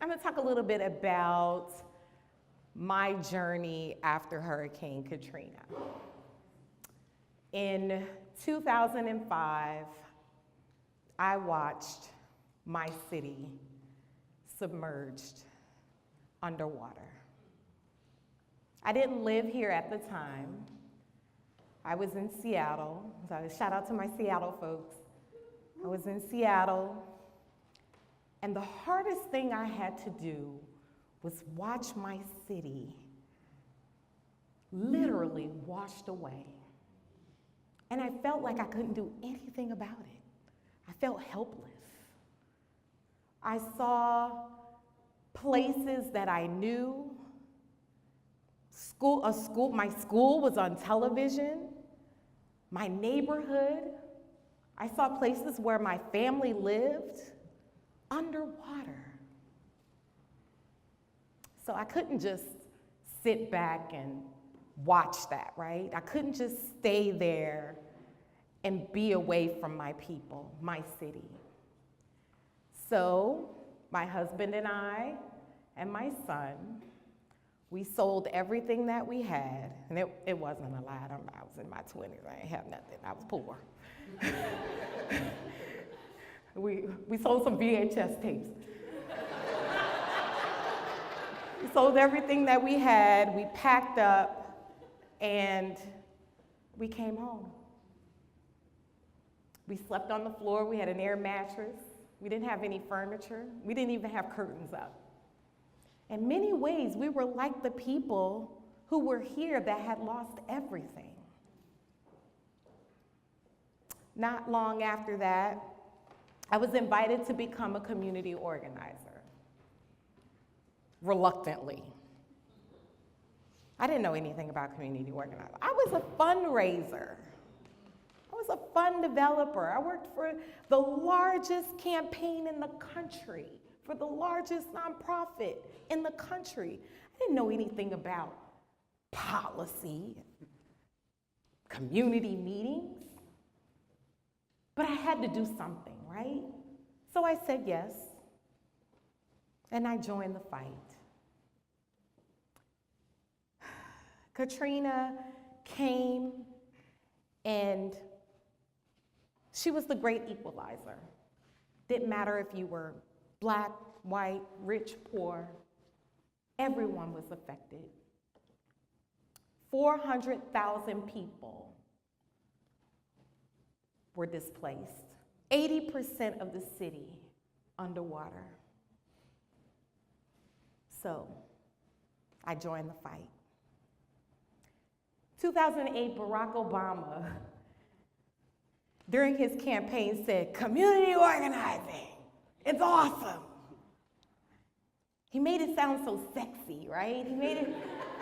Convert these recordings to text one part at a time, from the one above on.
I'm going to talk a little bit about my journey after Hurricane Katrina. In 2005, I watched my city submerged underwater. I didn't live here at the time. I was in Seattle. So shout out to my Seattle folks. I was in Seattle, and the hardest thing I had to do was watch my city literally washed away. And I felt like I couldn't do anything about it. I felt helpless. I saw places that I knew. My school was on television. My neighborhood. I saw places where my family lived underwater. So I couldn't just sit back and watch that, right? I couldn't just stay there and be away from my people, my city. So my husband and I and my son, we sold everything that we had, and it wasn't a lot. I was in my 20s, I didn't have nothing, I was poor. We sold some VHS tapes. We sold everything that we had, we packed up, and we came home. We slept on the floor, we had an air mattress, we didn't have any furniture, we didn't even have curtains up. In many ways, we were like the people who were here that had lost everything. Not long after that, I was invited to become a community organizer, reluctantly. I didn't know anything about community organizing. I was a fundraiser. I was a fund developer. I worked for the largest campaign in the country, for the largest nonprofit in the country. I didn't know anything about policy, community meetings, but I had to do something, right? So I said yes, and I joined the fight. Katrina came, and she was the great equalizer. Didn't matter if you were black, white, rich, poor, everyone was affected. 400,000 people were displaced. 80% of the city underwater. So I joined the fight. 2008, Barack Obama, during his campaign, said, "Community organizing, it's awesome." He made it sound so sexy, right? He made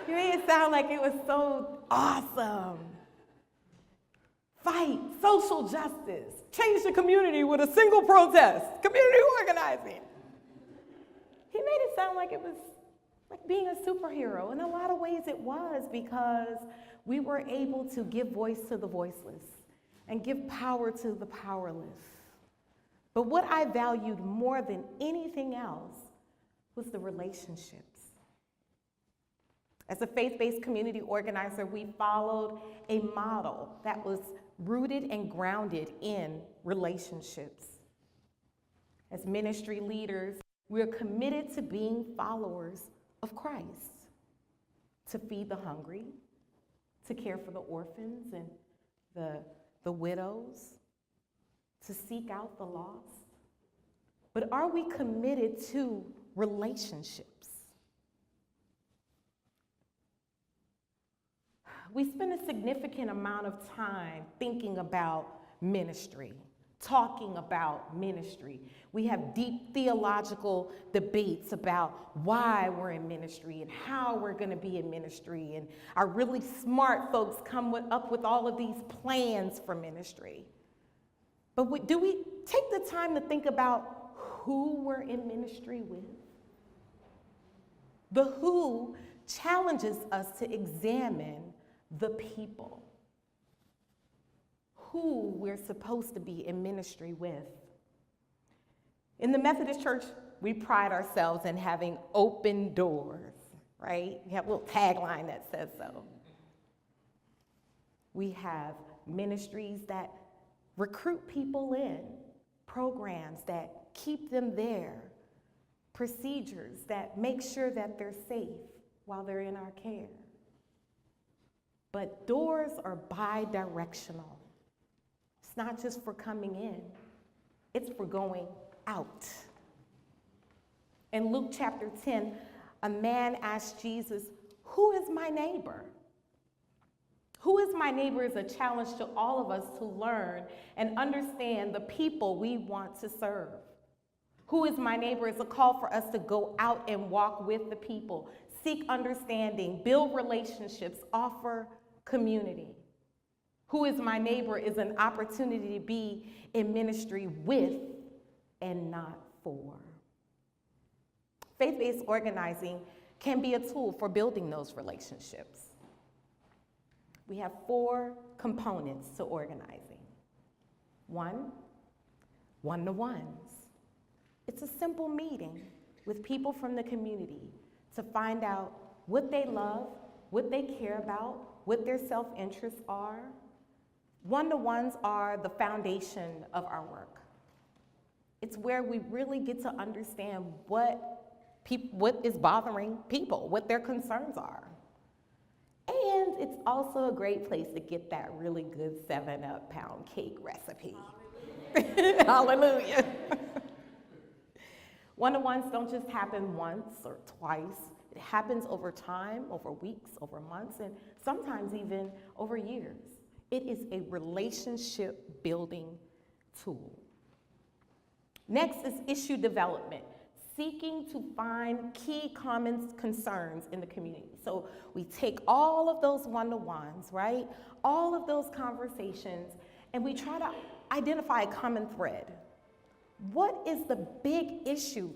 it sound like it was so awesome. Fight, social justice, change the community with a single protest, community organizing. He made it sound like it was like being a superhero. In a lot of ways it was, because we were able to give voice to the voiceless and give power to the powerless. But what I valued more than anything else was the relationships. As a faith-based community organizer, we followed a model that was rooted and grounded in relationships. As ministry leaders, we're committed to being followers of Christ, to feed the hungry, to care for the orphans and the widows, to seek out the lost. But are we committed to relationships? We spend a significant amount of time thinking about ministry, talking about ministry. We have deep theological debates about why we're in ministry and how we're going to be in ministry. And our really smart folks come up with all of these plans for ministry. But do we take the time to think about who we're in ministry with? The who challenges us to examine the people who we're supposed to be in ministry with. In the Methodist Church we pride ourselves in having open doors, right? We have a little tagline that says so. We have ministries that recruit people in, programs that keep them there, procedures that make sure that they're safe while they're in our care. But doors are bi-directional. It's not just for coming in, it's for going out. In Luke chapter 10, a man asked Jesus, "Who is my neighbor?" Who is my neighbor is a challenge to all of us to learn and understand the people we want to serve. Who is my neighbor is a call for us to go out and walk with the people, seek understanding, build relationships, offer community. Who is my neighbor is an opportunity to be in ministry with and not for. Faith-based organizing can be a tool for building those relationships. We have 4 components to organizing. 1, one-to-ones. It's a simple meeting with people from the community to find out what they love, what they care about, what their self-interests are. One-to-ones are the foundation of our work. It's where we really get to understand what is bothering people, what their concerns are. And it's also a great place to get that really good 7-Up pound cake recipe. Hallelujah. One-to-ones don't just happen once or twice. It happens over time, over weeks, over months, and sometimes even over years. It is a relationship building tool. Next is issue development, seeking to find key common concerns in the community. So we take all of those one-to-ones, right? All of those conversations, and we try to identify a common thread. What is the big issue?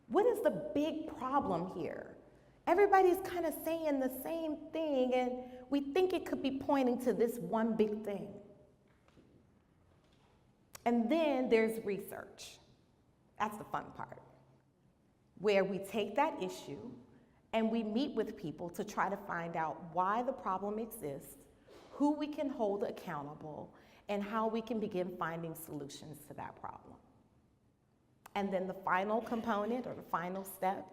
What is the big problem here? Everybody's kind of saying the same thing, and we think it could be pointing to this one big thing. And then there's research. That's the fun part, where we take that issue and we meet with people to try to find out why the problem exists, who we can hold accountable, and how we can begin finding solutions to that problem. And then the final component, or the final step,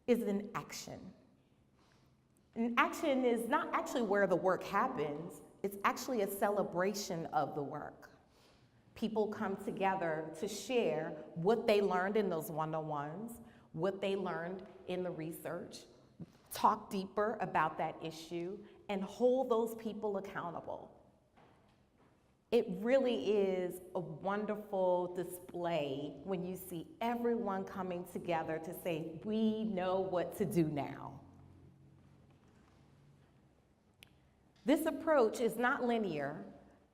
is an action. An action is not actually where the work happens, it's actually a celebration of the work. People come together to share what they learned in those one-on-ones, what they learned in the research, talk deeper about that issue, and hold those people accountable. It really is a wonderful display when you see everyone coming together to say, we know what to do now. This approach is not linear,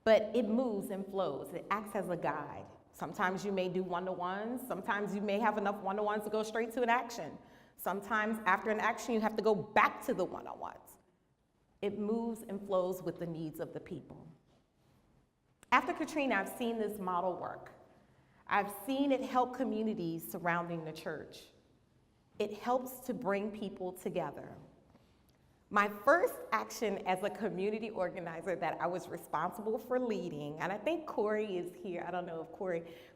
but it moves and flows. It acts as a guide. Sometimes you may do one-to-ones. Sometimes you may have enough one-to-ones to go straight to an action. Sometimes after an action, you have to go back to the one-on-ones. It moves and flows with the needs of the people. After Katrina, I've seen this model work. I've seen it help communities surrounding the church. It helps to bring people together. My first action as a community organizer that I was responsible for leading, and I think Corey is here, I don't know if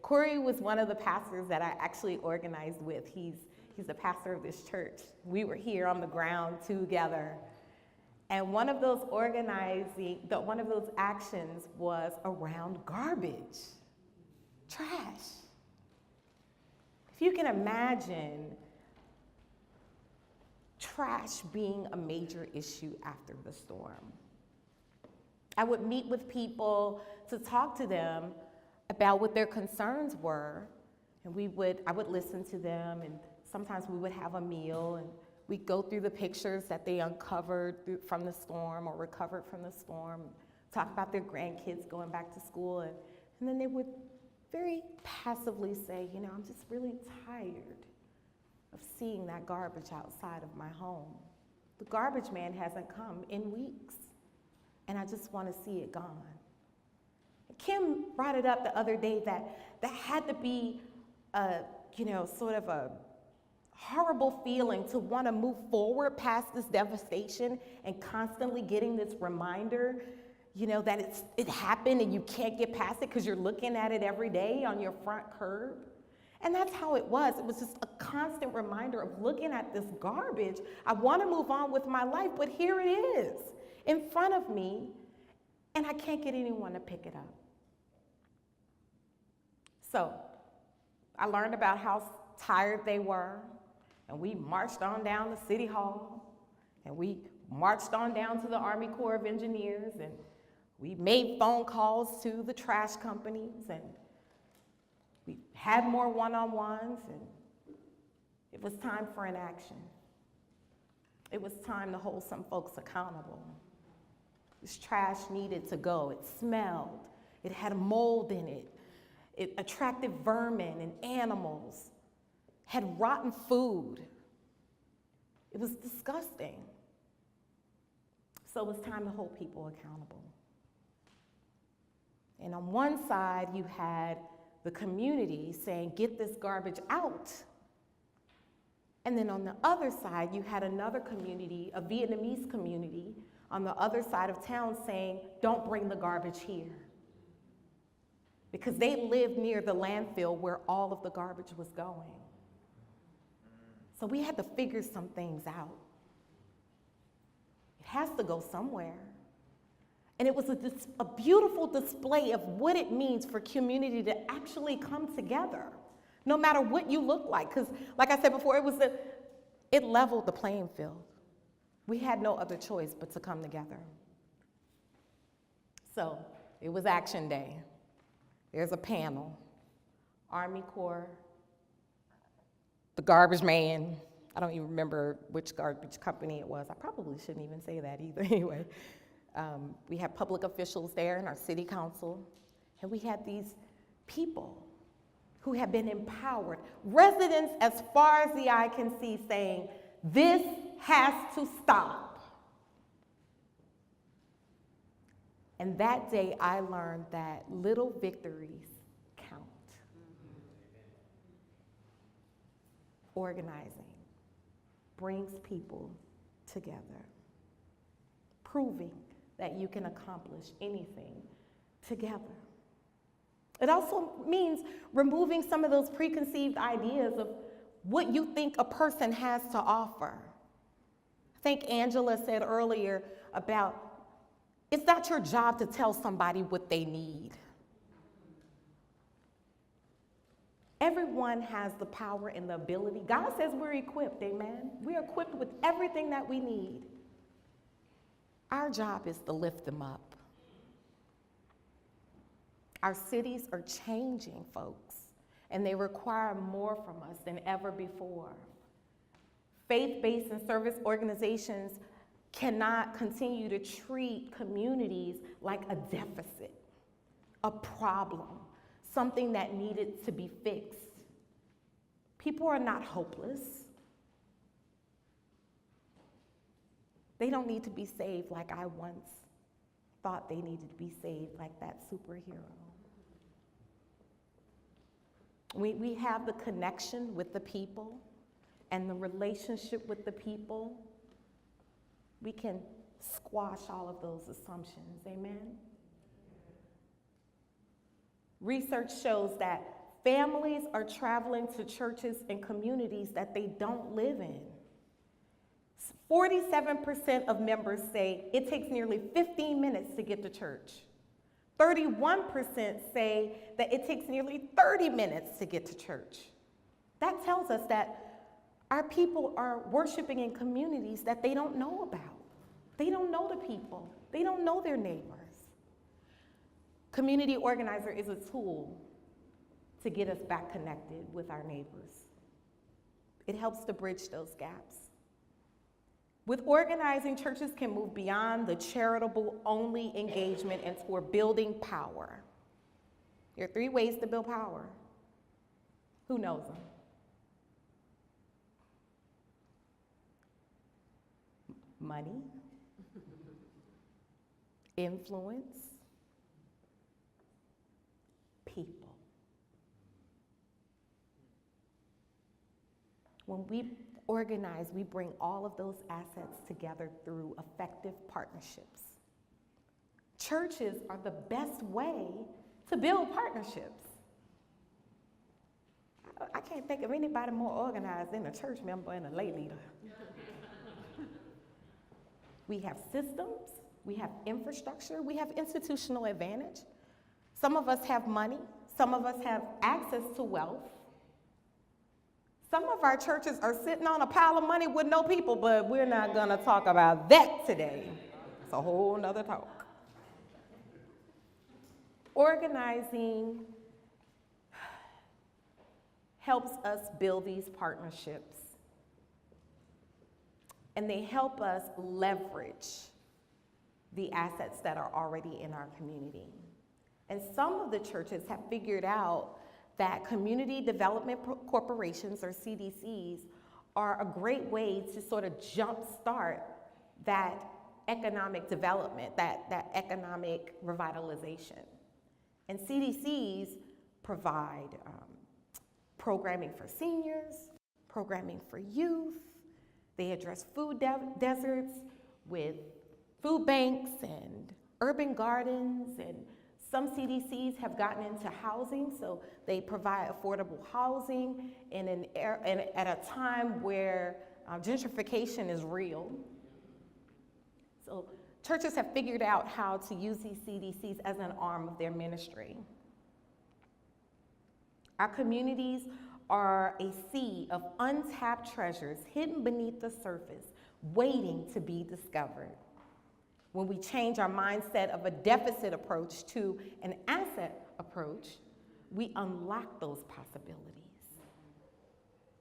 Corey was one of the pastors that I actually organized with. He's the pastor of this church. We were here on the ground together. And one of those actions was around garbage, trash. If you can imagine trash being a major issue after the storm. I would meet with people to talk to them about what their concerns were, and I would listen to them, and sometimes we would have a meal, and we'd go through the pictures that they uncovered from the storm or recovered from the storm, talk about their grandkids going back to school, and then they would very passively say, I'm just really tired of seeing that garbage outside of my home. The garbage man hasn't come in weeks, and I just want to see it gone. Kim brought it up the other day that had to be a sort of a horrible feeling to want to move forward past this devastation and constantly getting this reminder, that it happened and you can't get past it because you're looking at it every day on your front curb. And that's how it was. It was just a constant reminder of looking at this garbage. I want to move on with my life, but here it is in front of me, and I can't get anyone to pick it up. So I learned about how tired they were, and we marched on down to City Hall, and we marched on down to the Army Corps of Engineers, and we made phone calls to the trash companies, and we had more one-on-ones, and it was time for an action. It was time to hold some folks accountable. This trash needed to go. It smelled. It had mold in it. It attracted vermin and animals, had rotten food. It was disgusting. So it was time to hold people accountable. And on one side, you had the community saying, get this garbage out. And then on the other side, you had another community, a Vietnamese community, on the other side of town saying, don't bring the garbage here. Because they lived near the landfill where all of the garbage was going. So we had to figure some things out. It has to go somewhere. And it was a beautiful display of what it means for community to actually come together, no matter what you look like. Because like I said before, it leveled the playing field. We had no other choice but to come together. So it was Action Day. There's a panel, Army Corps, the garbage man. I don't even remember which garbage company it was. I probably shouldn't even say that either anyway. We had public officials there and our city council, and we had these people who have been empowered, residents as far as the eye can see saying, this has to stop. And that day I learned that little victories count. Organizing brings people together, proving that you can accomplish anything together. It also means removing some of those preconceived ideas of what you think a person has to offer. I think Angela said earlier about it's not your job to tell somebody what they need. Everyone has the power and the ability. God says we're equipped, amen? We're equipped with everything that we need. Our job is to lift them up. Our cities are changing, folks, and they require more from us than ever before. Faith-based and service organizations cannot continue to treat communities like a deficit, a problem, something that needed to be fixed. People are not hopeless. They don't need to be saved like I once thought they needed to be saved, like that superhero. We have the connection with the people and the relationship with the people. We can squash all of those assumptions, amen? Research shows that families are traveling to churches and communities that they don't live in. 47% of members say it takes nearly 15 minutes to get to church. 31% say that it takes nearly 30 minutes to get to church. That tells us that our people are worshiping in communities that they don't know about. They don't know the people. They don't know their neighbors. Community organizer is a tool to get us back connected with our neighbors. It helps to bridge those gaps. With organizing, churches can move beyond the charitable-only engagement and toward building power. There are 3 ways to build power. Who knows them? Money, influence, people. When we organize, we bring all of those assets together through effective partnerships. Churches are the best way to build partnerships. I can't think of anybody more organized than a church member and a lay leader. We have systems, we have infrastructure, we have institutional advantage. Some of us have money, some of us have access to wealth. Some of our churches are sitting on a pile of money with no people, but we're not gonna talk about that today. It's a whole nother talk. Organizing helps us build these partnerships, and they help us leverage the assets that are already in our community. And some of the churches have figured out that community development corporations, or CDCs, are a great way to sort of jumpstart that economic development, that economic revitalization. And CDCs provide programming for seniors, programming for youth. They address food deserts with food banks and urban gardens, and some CDCs have gotten into housing, so they provide affordable housing at a time where gentrification is real. So churches have figured out how to use these CDCs as an arm of their ministry. Our communities are a sea of untapped treasures hidden beneath the surface, waiting to be discovered. When we change our mindset of a deficit approach to an asset approach, we unlock those possibilities.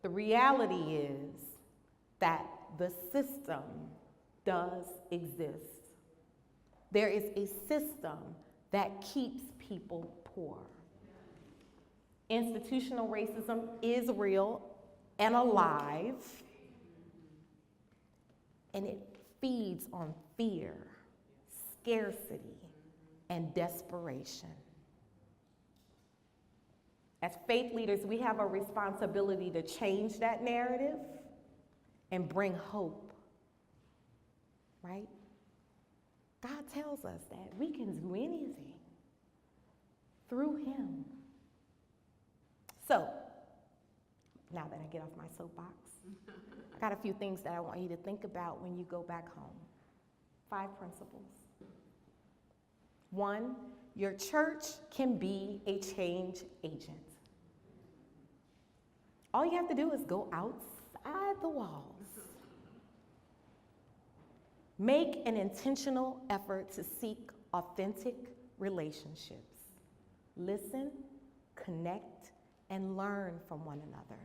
The reality is that the system does exist. There is a system that keeps people poor. Institutional racism is real and alive, and it feeds on fear, scarcity, and desperation. As faith leaders, we have a responsibility to change that narrative and bring hope, right? God tells us that we can do anything through him. So, now that I get off my soapbox, I got a few things that I want you to think about when you go back home. 5 principles. 1, your church can be a change agent. All you have to do is go outside the walls. Make an intentional effort to seek authentic relationships. Listen, connect, and learn from one another.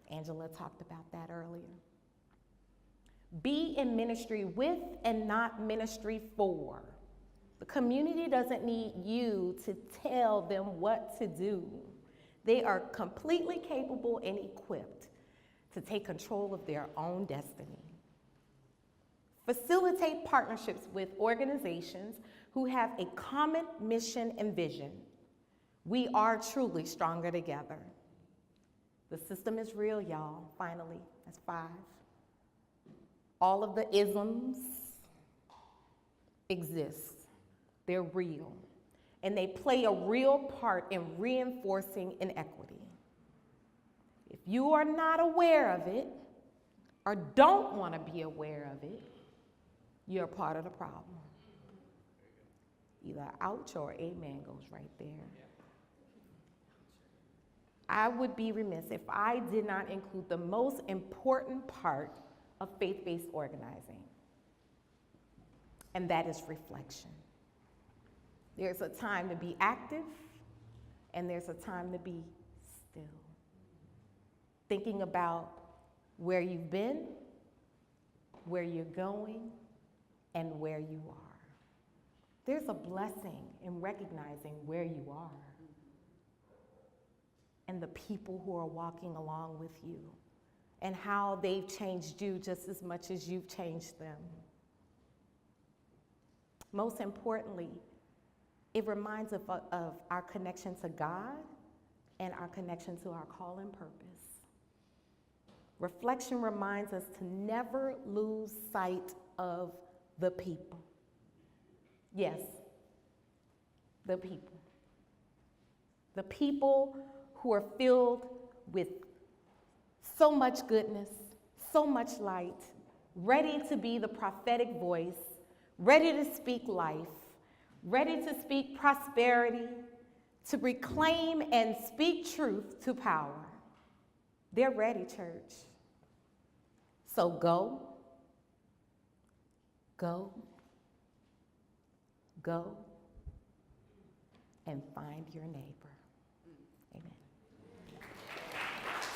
Angela talked about that earlier. Be in ministry with and not ministry for. The community doesn't need you to tell them what to do. They are completely capable and equipped to take control of their own destiny. Facilitate partnerships with organizations who have a common mission and vision. We are truly stronger together. The system is real, y'all. Finally, that's 5. All of the isms exist. They're real. And they play a real part in reinforcing inequity. If you are not aware of it, or don't want to be aware of it, you're part of the problem. Either ouch or amen goes right there. I would be remiss if I did not include the most important part of faith-based organizing, and that is reflection. There's a time to be active, and there's a time to be still. Thinking about where you've been, where you're going, and where you are. There's a blessing in recognizing where you are and the people who are walking along with you and how they've changed you just as much as you've changed them. Most importantly, it reminds us of our connection to God and our connection to our call and purpose. Reflection reminds us to never lose sight of the people. Yes, the people. The people who are filled with so much goodness, so much light, ready to be the prophetic voice, ready to speak life, ready to speak prosperity, to reclaim and speak truth to power. They're ready, church. So go, and find your neighbor. Amen.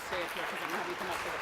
Stay up here because I'm going to have you come up for the